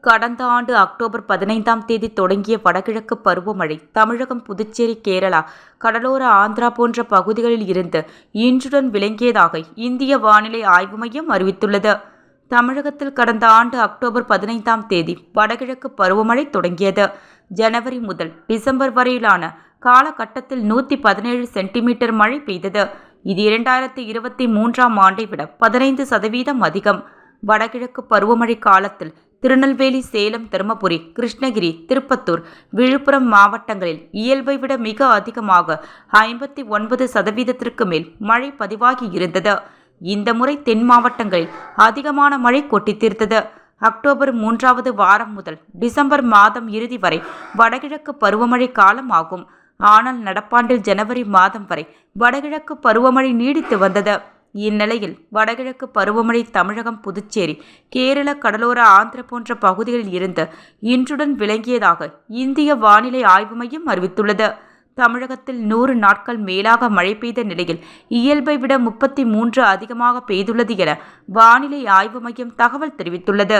கடந்த ஆண்டு அக்டோபர் 15ஆம் தேதி தொடங்கிய வடகிழக்கு பருவமழை தமிழகம், புதுச்சேரி, கேரளா, கடலோர ஆந்திரா போன்ற பகுதிகளில் இருந்து இன்றுடன் விளங்கியதாக இந்திய வானிலை ஆய்வு மையம் அறிவித்துள்ளது. தமிழகத்தில் கடந்த ஆண்டு அக்டோபர் 15ஆம் தேதி வடகிழக்கு பருவமழை தொடங்கியது. ஜனவரி முதல் டிசம்பர் வரையிலான காலகட்டத்தில் 117 சென்டிமீட்டர் மழை பெய்தது. இது 2023ஆம் ஆண்டை விட 15% அதிகம். வடகிழக்கு பருவமழை காலத்தில் திருநெல்வேலி, சேலம், தருமபுரி, கிருஷ்ணகிரி, திருப்பத்தூர், விழுப்புரம் மாவட்டங்களில் இயல்பை விட மிக அதிகமாக 59% மேல் மழை பதிவாகி இருந்தது. இந்த முறை தென் மாவட்டங்களில் அதிகமான மழை கொட்டி தீர்த்தது. அக்டோபர் 3வது வாரம் முதல் டிசம்பர் மாதம் இறுதி வரை வடகிழக்கு பருவமழை காலம் ஆகும். ஆனால் நடப்பாண்டில் ஜனவரி மாதம் வரை வடகிழக்கு பருவமழை நீடித்து வந்தது. இந்நிலையில் வடகிழக்கு பருவமழை தமிழகம், புதுச்சேரி, கேரள, கடலோர ஆந்திரா போன்ற பகுதிகளில் இருந்து இன்றுடன் விளங்கியதாக இந்திய வானிலை ஆய்வு மையம் அறிவித்துள்ளது. தமிழகத்தில் 100 நாட்கள் மேலாக மழை பெய்த நிலையில் இயல்பை விட 33 அதிகமாக பெய்துள்ளது என வானிலை ஆய்வு மையம் தகவல் தெரிவித்துள்ளது.